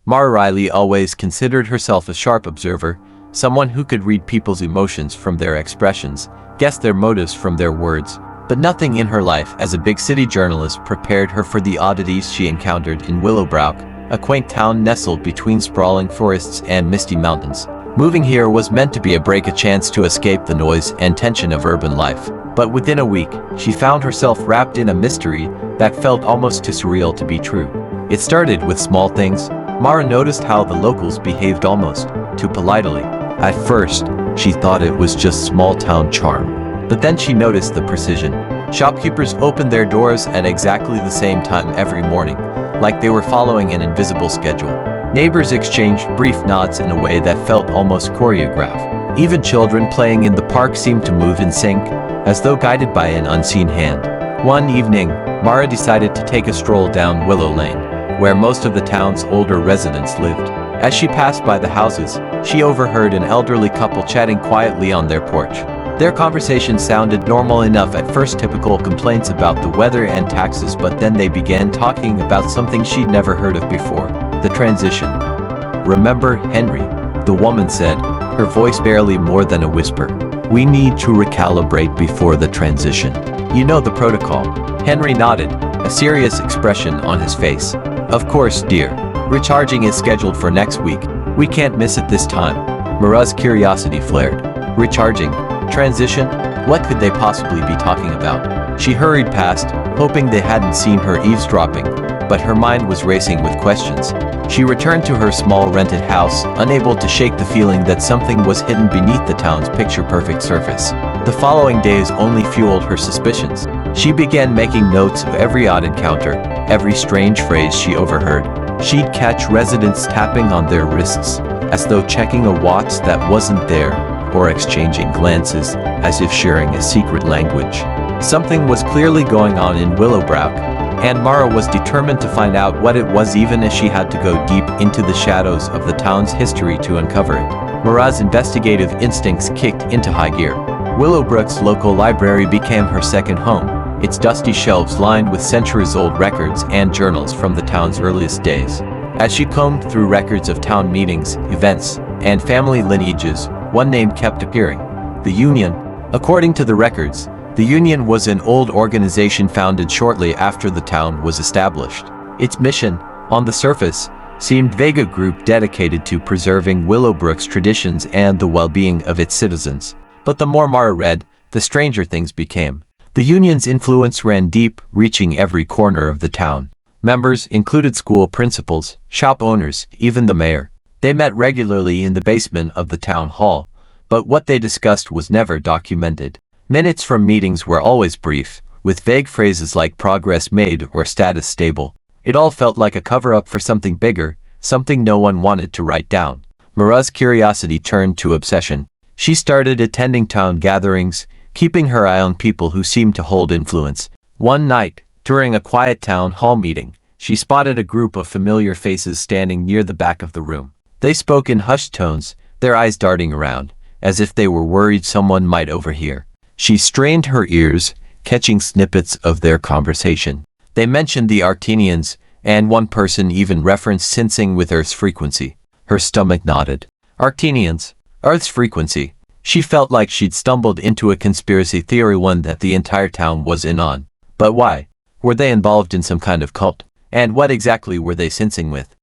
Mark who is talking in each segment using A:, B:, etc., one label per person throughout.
A: Mara Riley always considered herself a sharp observer, someone who could read people's emotions from their expressions, guess their motives from their words. But nothing in her life as a big city journalist prepared her for the oddities she encountered in Willowbrook, a quaint town nestled between sprawling forests and misty mountains. Moving here was meant to be a chance to escape the noise and tension of urban life. But within a week, she found herself wrapped in a mystery that felt almost too surreal to be true. It started with small things. Mara noticed how the locals behaved almost too politely. At first, she thought it was just small-town charm. But then she noticed the precision. Shopkeepers opened their doors at exactly the same time every morning, like they were following an invisible schedule. Neighbors exchanged brief nods in a way that felt almost choreographed. Even children playing in the park seemed to move in sync, as though guided by an unseen hand. One evening, Mara decided to take a stroll down Willow Lane, where most of the town's older residents lived. As she passed by the houses, she overheard an elderly couple chatting quietly on their porch. Their conversation sounded normal enough at first, typical complaints about the weather and taxes, but then they began talking about something she'd never heard of before: the transition. "Remember, Henry," the woman said, her voice barely more than a whisper. "We need to recalibrate before the transition. You know the protocol." Henry nodded, a serious expression on his face. "Of course, dear. Recharging is scheduled for next week. We can't miss it this time." Mara's curiosity flared. Recharging? Transition? What could they possibly be talking about? She hurried past, hoping they hadn't seen her eavesdropping, but her mind was racing with questions. She returned to her small rented house, unable to shake the feeling that something was hidden beneath the town's picture-perfect surface. The following days only fueled her suspicions. She began making notes of every odd encounter, every strange phrase she overheard. She'd catch residents tapping on their wrists, as though checking a watch that wasn't there, or exchanging glances, as if sharing a secret language. Something was clearly going on in Willowbrook, and Mara was determined to find out what it was, even as she had to go deep into the shadows of the town's history to uncover it. Mara's investigative instincts kicked into high gear. Willowbrook's local library became her second home, its dusty shelves lined with centuries-old records and journals from the town's earliest days. As she combed through records of town meetings, events, and family lineages, one name kept appearing: the Union. According to the records, the Union was an old organization founded shortly after the town was established. Its mission, on the surface, seemed vague: a group dedicated to preserving Willowbrook's traditions and the well-being of its citizens. But the more Mara read, the stranger things became. The Union's influence ran deep, reaching every corner of the town. Members included school principals, shop owners, even the mayor. They met regularly in the basement of the town hall, but what they discussed was never documented. Minutes from meetings were always brief, with vague phrases like "progress made" or "status stable." It all felt like a cover-up for something bigger, something no one wanted to write down. Mara's curiosity turned to obsession. She started attending town gatherings, keeping her eye on people who seemed to hold influence. One night, during a quiet town hall meeting, she spotted a group of familiar faces standing near the back of the room. They spoke in hushed tones, their eyes darting around, as if they were worried someone might overhear. She strained her ears, catching snippets of their conversation. They mentioned the Arctinians, and one person even referenced sensing with Earth's frequency. Her stomach nodded. Arctinians, Earth's frequency. She felt like she'd stumbled into a conspiracy theory, one that the entire town was in on. But why? Were they involved in some kind of cult? And what exactly were they sensing with?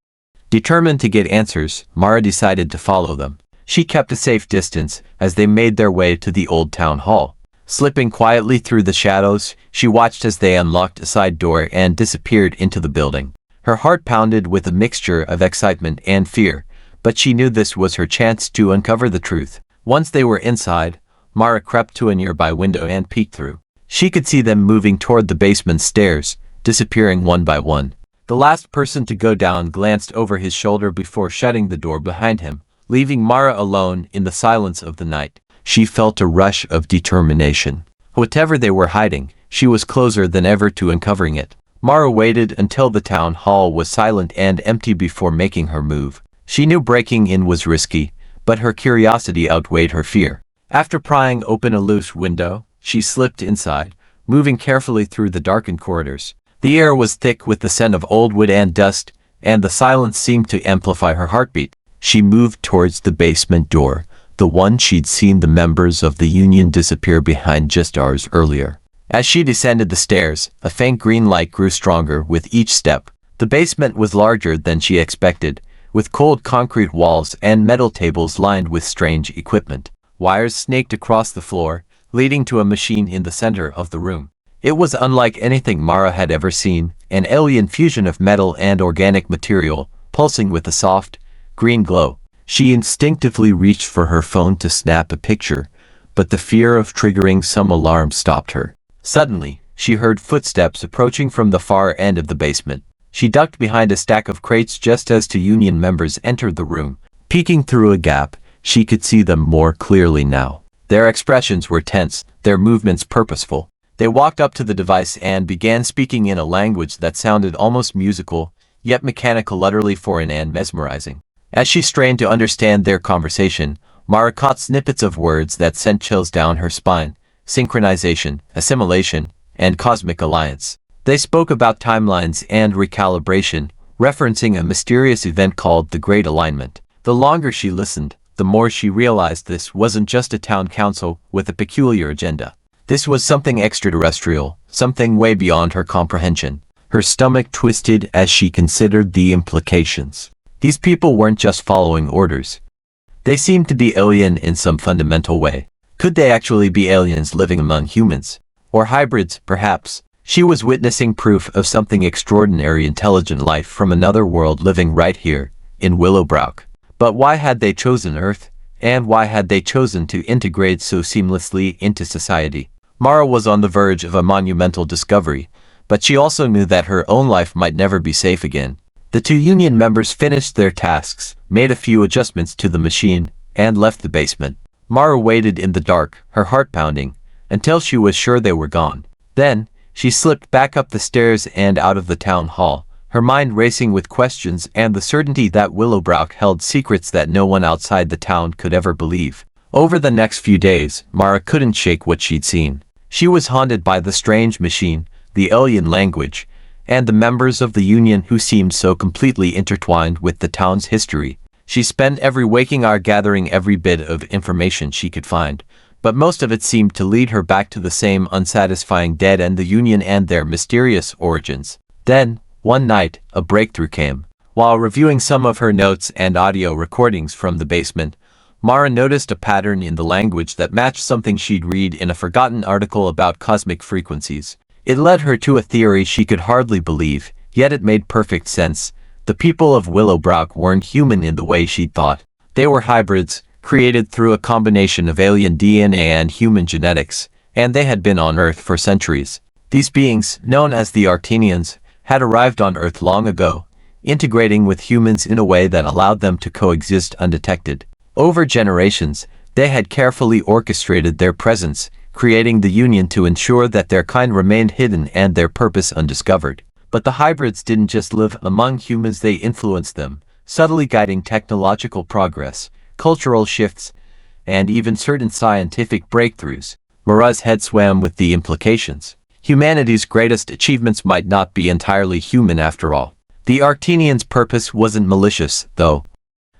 A: Determined to get answers, Mara decided to follow them. She kept a safe distance as they made their way to the old town hall. Slipping quietly through the shadows, she watched as they unlocked a side door and disappeared into the building. Her heart pounded with a mixture of excitement and fear, but she knew this was her chance to uncover the truth. Once they were inside, Mara crept to a nearby window and peeked through. She could see them moving toward the basement stairs, disappearing one by one. The last person to go down glanced over his shoulder before shutting the door behind him, leaving Mara alone in the silence of the night. She felt a rush of determination. Whatever they were hiding, she was closer than ever to uncovering it. Mara waited until the town hall was silent and empty before making her move. She knew breaking in was risky, but her curiosity outweighed her fear. After prying open a loose window, she slipped inside, moving carefully through the darkened corridors. The air was thick with the scent of old wood and dust, and the silence seemed to amplify her heartbeat. She moved towards the basement door, the one she'd seen the members of the Union disappear behind just hours earlier. As she descended the stairs, a faint green light grew stronger with each step. The basement was larger than she expected, with cold concrete walls and metal tables lined with strange equipment. Wires snaked across the floor, leading to a machine in the center of the room. It was unlike anything Mara had ever seen, an alien fusion of metal and organic material, pulsing with a soft, green glow. She instinctively reached for her phone to snap a picture, but the fear of triggering some alarm stopped her. Suddenly, she heard footsteps approaching from the far end of the basement. She ducked behind a stack of crates just as two Union members entered the room. Peeking through a gap, she could see them more clearly now. Their expressions were tense, their movements purposeful. They walked up to the device and began speaking in a language that sounded almost musical, yet mechanical, utterly foreign and mesmerizing. As she strained to understand their conversation, Mara caught snippets of words that sent chills down her spine: synchronization, assimilation, and cosmic alliance. They spoke about timelines and recalibration, referencing a mysterious event called the Great Alignment. The longer she listened, the more she realized this wasn't just a town council with a peculiar agenda. This was something extraterrestrial, something way beyond her comprehension. Her stomach twisted as she considered the implications. These people weren't just following orders. They seemed to be alien in some fundamental way. Could they actually be aliens living among humans? Or hybrids, perhaps? She was witnessing proof of something extraordinary: intelligent life from another world living right here, in Willowbrook. But why had they chosen Earth? And why had they chosen to integrate so seamlessly into society? Mara was on the verge of a monumental discovery, but she also knew that her own life might never be safe again. The two Union members finished their tasks, made a few adjustments to the machine, and left the basement. Mara waited in the dark, her heart pounding, until she was sure they were gone. Then, she slipped back up the stairs and out of the town hall, her mind racing with questions and the certainty that Willowbrook held secrets that no one outside the town could ever believe. Over the next few days, Mara couldn't shake what she'd seen. She was haunted by the strange machine, the alien language, and the members of the Union who seemed so completely intertwined with the town's history. She spent every waking hour gathering every bit of information she could find, but most of it seemed to lead her back to the same unsatisfying dead end: the Union and their mysterious origins. Then, one night, a breakthrough came. While reviewing some of her notes and audio recordings from the basement, Mara noticed a pattern in the language that matched something she'd read in a forgotten article about cosmic frequencies. It led her to a theory she could hardly believe, yet it made perfect sense. The people of Willowbrook weren't human in the way she'd thought. They were hybrids, created through a combination of alien DNA and human genetics, and they had been on Earth for centuries. These beings, known as the Artenians, had arrived on Earth long ago, integrating with humans in a way that allowed them to coexist undetected. Over generations, they had carefully orchestrated their presence, creating the Union to ensure that their kind remained hidden and their purpose undiscovered. But the hybrids didn't just live among humans, they influenced them, subtly guiding technological progress, cultural shifts, and even certain scientific breakthroughs. Mara's head swam with the implications. Humanity's greatest achievements might not be entirely human after all. The Artenians' purpose wasn't malicious, though.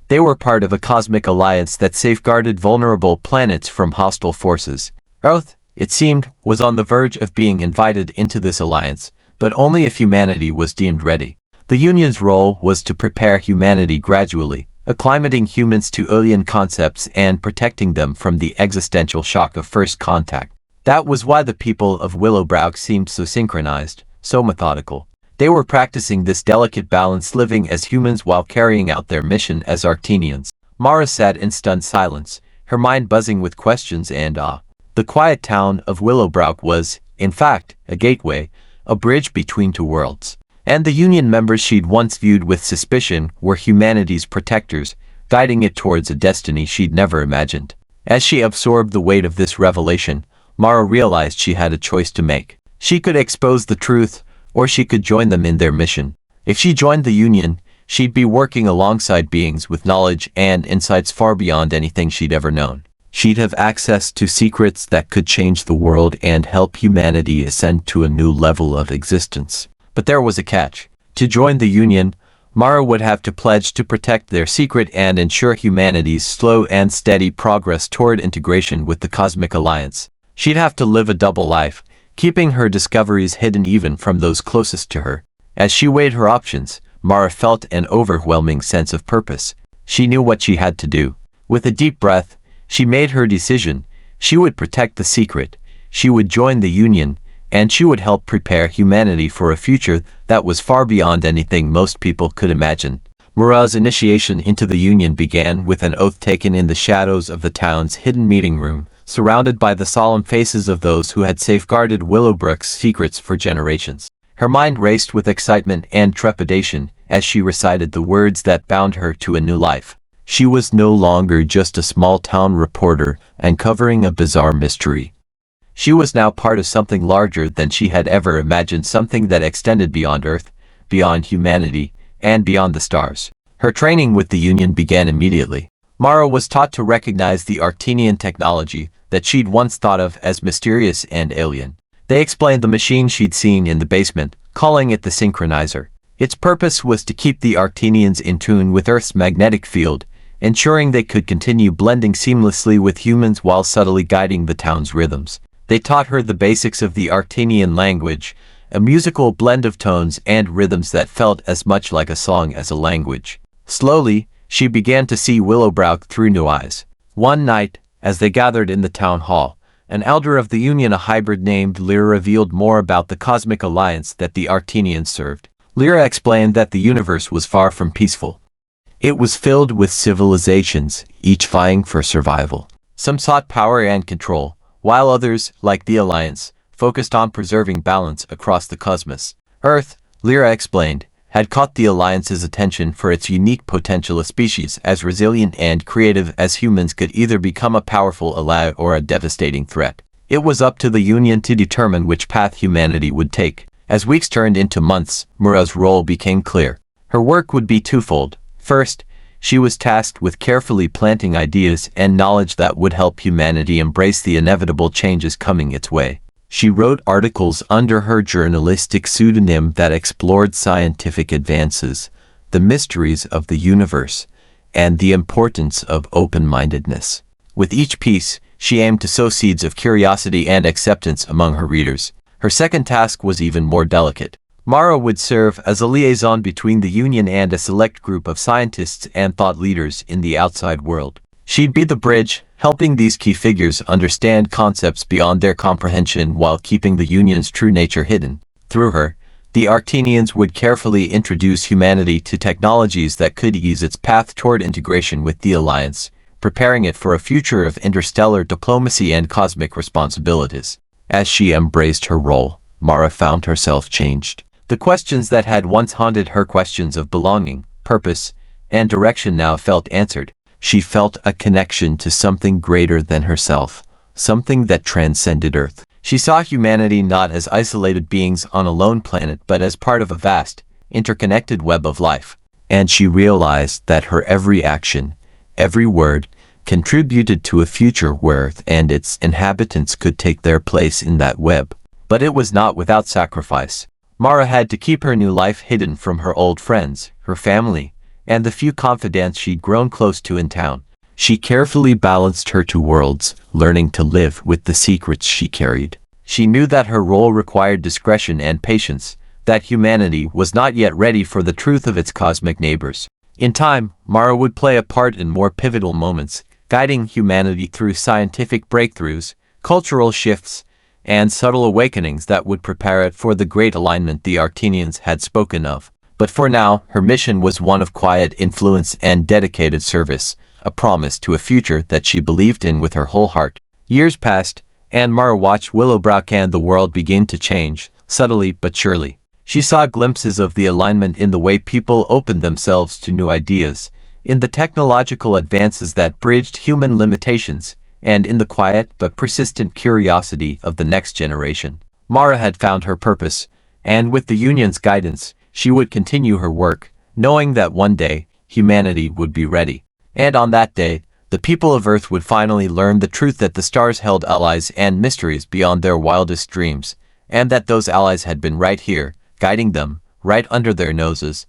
A: They were part of a cosmic alliance that safeguarded vulnerable planets from hostile forces. Earth, it seemed, was on the verge of being invited into this alliance, but only if humanity was deemed ready. The Union's role was to prepare humanity gradually, acclimating humans to alien concepts and protecting them from the existential shock of first contact. That was why the people of Willowbrook seemed so synchronized, so methodical. They were practicing this delicate balance, living as humans while carrying out their mission as Artenians. Mara sat in stunned silence, her mind buzzing with questions and awe. The quiet town of Willowbrook was, in fact, a gateway, a bridge between two worlds. And the Union members she'd once viewed with suspicion were humanity's protectors, guiding it towards a destiny she'd never imagined. As she absorbed the weight of this revelation, Mara realized she had a choice to make. She could expose the truth, or she could join them in their mission. If she joined the Union, she'd be working alongside beings with knowledge and insights far beyond anything she'd ever known. She'd have access to secrets that could change the world and help humanity ascend to a new level of existence. But there was a catch. To join the Union, Mara would have to pledge to protect their secret and ensure humanity's slow and steady progress toward integration with the Cosmic Alliance. She'd have to live a double life, keeping her discoveries hidden even from those closest to her. As she weighed her options, Mara felt an overwhelming sense of purpose. She knew what she had to do. With a deep breath, she made her decision. She would protect the secret, she would join the Union, and she would help prepare humanity for a future that was far beyond anything most people could imagine. Mara's initiation into the Union began with an oath taken in the shadows of the town's hidden meeting room, surrounded by the solemn faces of those who had safeguarded Willowbrook's secrets for generations. Her mind raced with excitement and trepidation as she recited the words that bound her to a new life. She was no longer just a small-town reporter uncovering a bizarre mystery. She was now part of something larger than she had ever imagined, something that extended beyond Earth, beyond humanity, and beyond the stars. Her training with the Union began immediately. Mara was taught to recognize the Arctenian technology that she'd once thought of as mysterious and alien. They explained the machine she'd seen in the basement, calling it the Synchronizer. Its purpose was to keep the Arctenians in tune with Earth's magnetic field, ensuring they could continue blending seamlessly with humans while subtly guiding the town's rhythms. They taught her the basics of the Arctenian language, a musical blend of tones and rhythms that felt as much like a song as a language. Slowly, she began to see Willowbrook through new eyes. One night, as they gathered in the town hall, an elder of the Union, a hybrid named Lyra, revealed more about the Cosmic Alliance that the Arctenians served. Lyra explained that the universe was far from peaceful. It was filled with civilizations, each vying for survival. Some sought power and control, while others, like the Alliance, focused on preserving balance across the cosmos. Earth, Lyra explained, had caught the Alliance's attention for its unique potential. A species as resilient and creative as humans could either become a powerful ally or a devastating threat. It was up to the Union to determine which path humanity would take. As weeks turned into months, Mura's role became clear. Her work would be twofold. First, she was tasked with carefully planting ideas and knowledge that would help humanity embrace the inevitable changes coming its way. She wrote articles under her journalistic pseudonym that explored scientific advances, the mysteries of the universe, and the importance of open-mindedness. With each piece, she aimed to sow seeds of curiosity and acceptance among her readers. Her second task was even more delicate. Mara would serve as a liaison between the Union and a select group of scientists and thought leaders in the outside world. She'd be the bridge, helping these key figures understand concepts beyond their comprehension while keeping the Union's true nature hidden. Through her, the Arctenians would carefully introduce humanity to technologies that could ease its path toward integration with the Alliance, preparing it for a future of interstellar diplomacy and cosmic responsibilities. As she embraced her role, Mara found herself changed. The questions that had once haunted her, questions of belonging, purpose, and direction, now felt answered. She felt a connection to something greater than herself, something that transcended Earth. She saw humanity not as isolated beings on a lone planet but as part of a vast, interconnected web of life. And she realized that her every action, every word, contributed to a future where Earth and its inhabitants could take their place in that web. But it was not without sacrifice. Mara had to keep her new life hidden from her old friends, her family, and the few confidants she'd grown close to in town. She carefully balanced her two worlds, learning to live with the secrets she carried. She knew that her role required discretion and patience, that humanity was not yet ready for the truth of its cosmic neighbors. In time, Mara would play a part in more pivotal moments, guiding humanity through scientific breakthroughs, cultural shifts, and subtle awakenings that would prepare it for the great alignment the Arctenians had spoken of. But for now, her mission was one of quiet influence and dedicated service, a promise to a future that she believed in with her whole heart. Years passed, and Mara watched Willowbrook and the world begin to change, subtly but surely. She saw glimpses of the alignment in the way people opened themselves to new ideas, in the technological advances that bridged human limitations, and in the quiet but persistent curiosity of the next generation. Mara had found her purpose, and with the Union's guidance, she would continue her work, knowing that one day, humanity would be ready. And on that day, the people of Earth would finally learn the truth that the stars held allies and mysteries beyond their wildest dreams, and that those allies had been right here, guiding them, right under their noses,